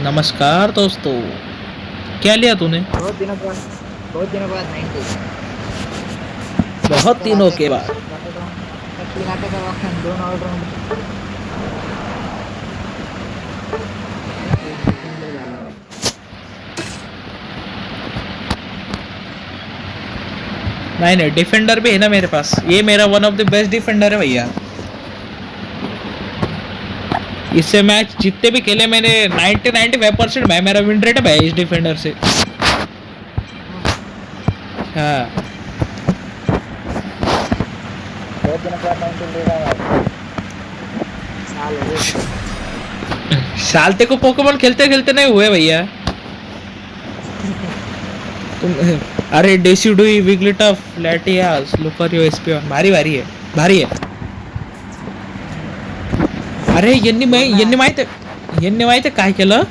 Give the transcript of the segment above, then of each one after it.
नमस्कार दोस्तों। क्या लिया तूने? बहुत दिनों बाद 90 बहुत सत्तर दिनों अटॅक के बाद। 3 अटॅक 2 ऑलराऊंड एक डिफेंडर झाला. नहीं नहीं, डिफेंडर भी है ना मेरे पास। ये मेरा one of the best defender है भैया। इससे मैच जितने भी खेले मैंने 90-95% मेरा विन रेट है भाई इस डिफेंडर से। हाँ, हाँ। बहुत दिनों बाद 19 ले रहा भाई. साल हो गए. सालते को पोकेमॉन खेलते खेलते नहीं हुए भैया तुम। अरे डेसिडुई, विग्लिटफ, लैटियास, लुकारियो, एस्पियन भारी भारी है, भारी है. अरे बोल ना. यांनी माहित आहे काय केलं.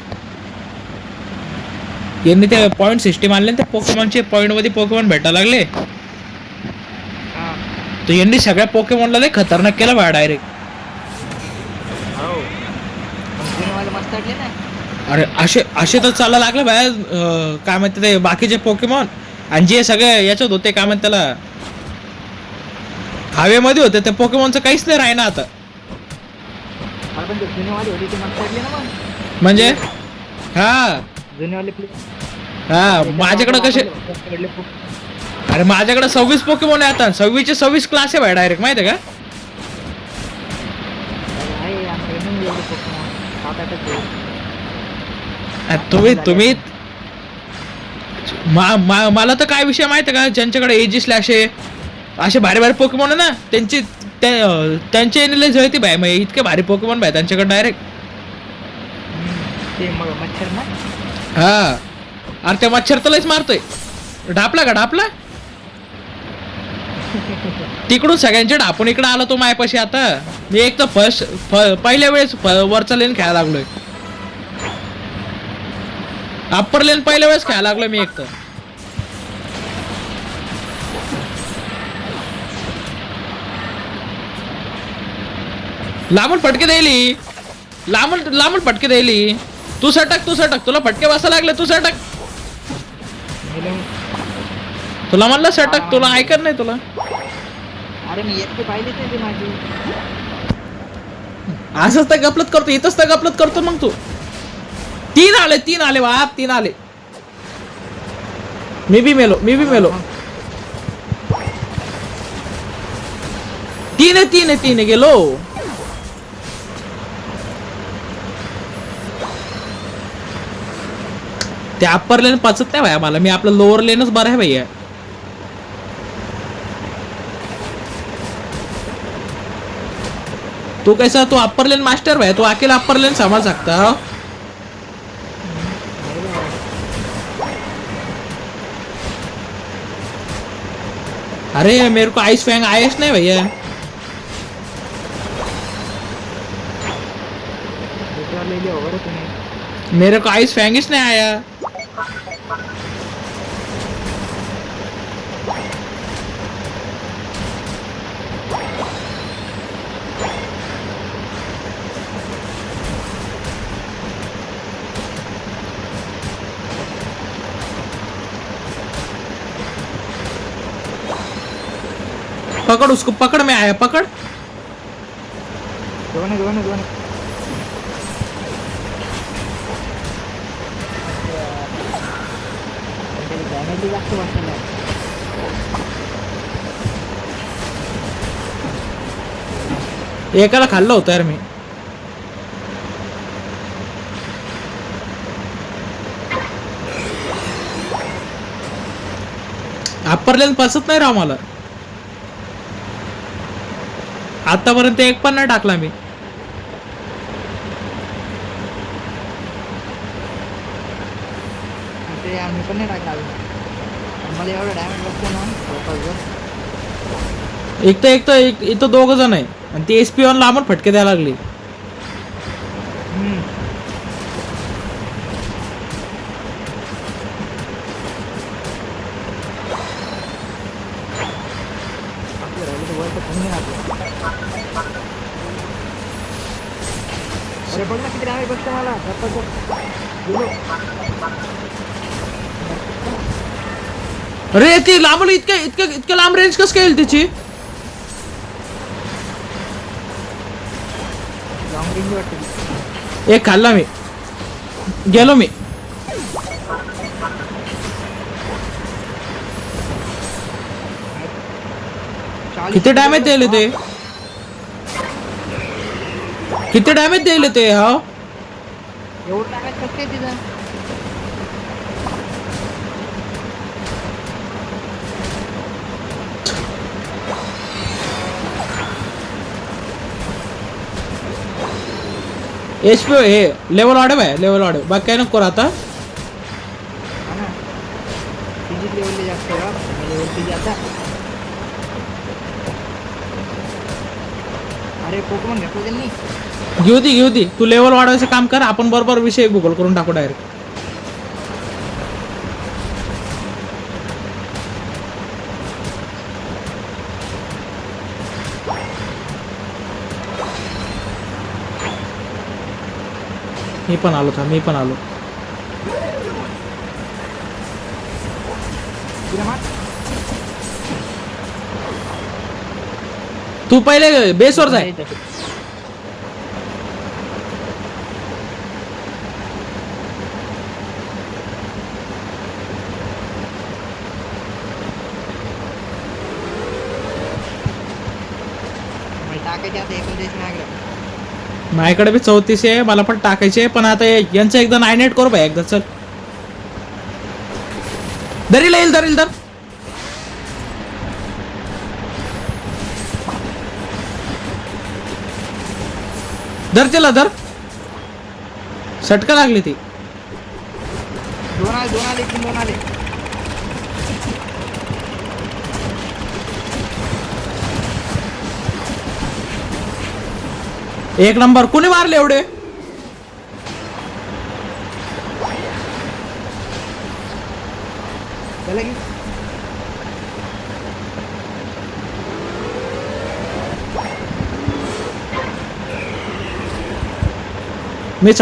यांनी ते पॉईंट सिस्टीम आणले ते पोकेमॉनचे पॉईंट मध्ये पोकेमॉन भेटायला लागले. हा. तर यांनी सगळ्या पोकेमॉनला लय खतरनाक केलं बा डायरेक्ट. हो, पण जुनेवाले मस्त वाटले ना. अरे असे असे तर चालायला लागले बाहेर. काय म्हणते ते बाकीचे पोकेमॉन आणि जे सगळे याच्यात होते काय म्हणते त्याला हवेमध्ये होते त्या पोकेमॉनचं काहीच नाही राही ना आता. अरे पण ते जुनेवाले होते ते मस्त वाटले ना मग. म्हणजे हा जुनेवाले प्ले. हा माझ्याकडे कसे. अरे माझ्याकडे 26 पोकेमॉन आहे आता. 26 क्लास आहे भाई डायरेक्ट माहिती आहे का. आहे आमच्या नाही एवढे पोकेमॉन. 7-8च आहे. तुम्ही मला तर काय विषय माहिती आहे का, ज्यांच्याकडे एजी स्लॅश आहे असे भारी भारी पोकेमॉन आहे ना त्यांचे एनिले जळती भाई. मग इतके भारी पोकेमॉन भाई त्यांच्याकडे डायरेक्ट. ते मग मच्छर ना. हा. अरे ते मच्छर तर लयच मारतोय. ढापला का ढापला तिकडून सगळ्यांचे ढापून इकडे आला तो मायापाशी. आता मी एक तर पहिल्या वेळेस वरचा लेन खेळायला लागलोय. अप्पर लेन पहिल्या वेळेस खेळायला लागलोय मी एक तर. लांबून फटके द्यायली. लांबून फटके द्यायली. तू सटक तुला फटके बसा लागले. तू सटक. तुला म्हणलं सटक, तुला ऐकत नाही तुला. अरे मी एकटे पाहिलेच नाही ते माझी. असंच तर गपलत करतो. इथंच तर गपलत करतो मग तू. 3 आले बाप. 3 आले. मी बी मेलो. 3 गेलो. ते अप्पर लेन पचत नाही भाई मला. मी आपलं लोअर लेनच बरं आहे भैया. तू कैसा तू अप्पर लेन मास्टर भाई. तू अकेला अप्पर लेन संभाल सकता. अरे मेरे को आइस फैंग आयस नहीं भैया. ले लिया होगा रे तुम्ही. मेरे को आइस फैंगिस नहीं आया. पकड़ उसको. पकड़ में आया. पकड़. दोन. डॅमेज जास्त वाटलं. एकाला खाल्लं होतं यार मी. अप्पर लेन पसत नाही राव मला. आतापर्यंत एक पण नाही टाकला मी. ते आम्ही पण नाही टाकला अजून. मला एवढं डॅमेज बसतो ना लोकांवर. एक तर इथं 2 जण आहे आणि ती एसपी ऑन लांबून फटके द्यायला लागली. अरे बघ ना किती डॅमेज बसतं मला गेलो. अरे ती लांबली इतक्या लांब रेंज कसं काय येईल त्याची? लॉंग रेंज वाटते. एक खाल्ला मी, गेलो मी. किती डॅमेज द्यायला ते? किती डॅमेज द्यायला ते? हा एवढं डॅमेज कसं काय तिथं? HP हे लेवल वाढव आहे, लेवल वाढव. बाकी काय नको करू आता. हा ना, फिजिक लेवलला जास्त आहे का लेवल आता. अरे पोकेमॉन घेतलं त्यांनी. घेऊ दे तू लेवल वाढवायचं काम कर. आपण बरोबर विषय गुगल करून टाकू डायरेक्ट. मी पण आलो. तिला मार. तू पहिले बेसवर जाय. टाकायचे आता 19 मागलं. माझ्याकडे बी 34 आहे. मला पण टाकायचे, पण आता यांचं एकदा 98 करू भाई एकदा. चल दरीला येईल, दर चला दर. सटका लागली ती. दोन आले. एक नंबर. कुणी मारले एवढे? त्याला की मी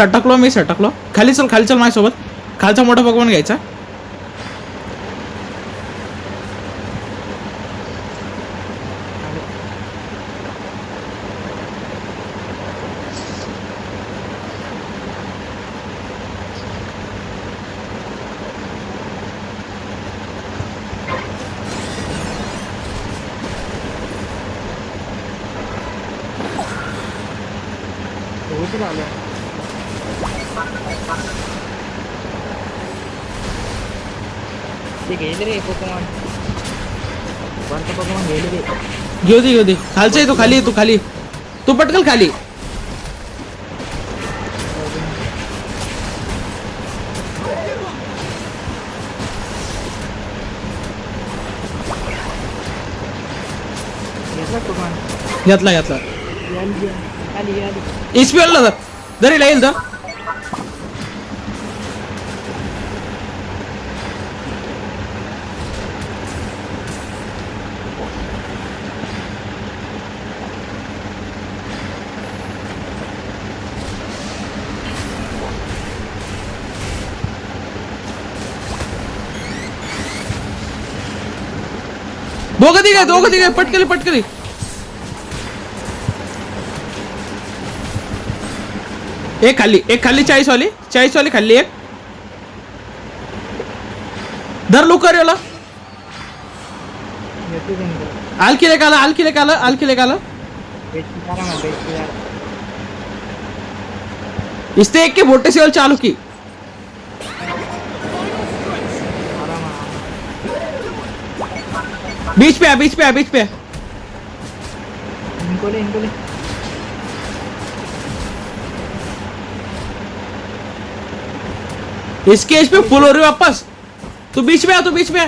सटकलो. खाली चल माझ्यासोबत. खालचा मोठा भगवान घ्यायचा. आलं. ते गेले रे पोकेमॉन. वरचं पोकेमॉन गेले रे. घेऊ दे. खालचा आहे तू खाली. तू पटकल खाली. घेतला. HP आला दरीला येईल तर. दोघं तिघे पटकली. एक खाली 40 वाली खाली. एक धर लुकर याला. आलकिले काला. इसते एक के बोटे से चालू की. बीच पे इनको ले इसके एज पे फुल हो रही वापस. तू बीच में आ.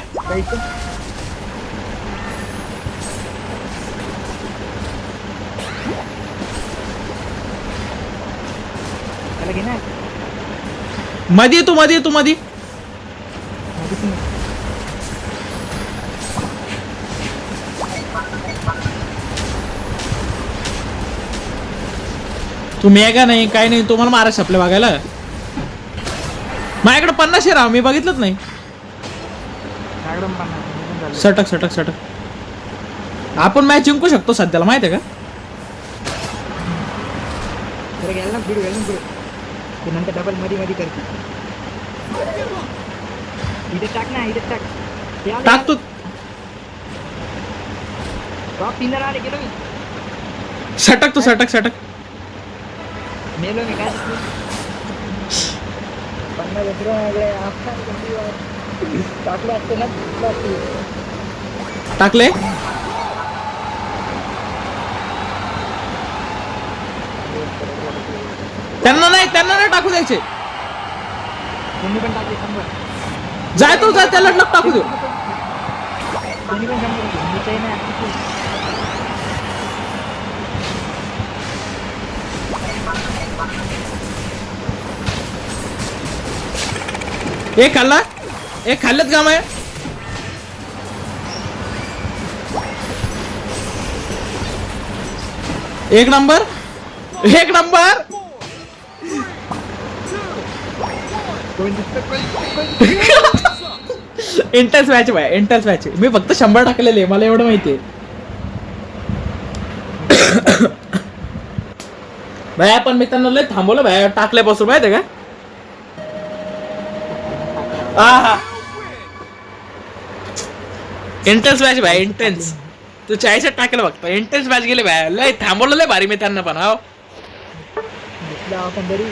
मधी तू मधी. तुम्ही आहे का नाही काही नाही तुम्हाला मारायचं आपल्या बघायला माझ्याकडे 50 आहे राव मी बघितलंच नाही मॅडम पण झालं सटक सटक सटक आपण मॅच जिंकू शकतो सध्याला माहिती आहे का जरा गेलं ना पुढे गेलं ना पुढे ते नंतर डबल मध्ये मध्ये करते इथे टाक ना इथे टाक ते आले, टाकतो बाप पिनर आले गेलो मी सटक तू सटक सटक मेलो मी काय पन्नास वगैरे टाकलं असतं ना टाकले त्यांना नाही टाकू द्यायचे त्यांनी पण टाकले 100 जाय तो जाय त्याला लग टाकू देऊ त्यांनी पण 100 मी काही नाही एक खाल्ला एक खाल्लेत का माय एक नंबर इंटेन्स मॅच भाई इंटेन्स मॅच मी फक्त 100 टाकलेले मला एवढं माहितीये भाई आपण मित्रांनो लय थांबवलं भाई टाकल्यापासून माहितीये का हा इंटेन्स मॅच भाई इंटेन्स तू 40 टाकलं फक्त इंटेन्स मॅच गेले भाई लय थांबवलं लय भारी मी त्यांना पण हा आपण तरी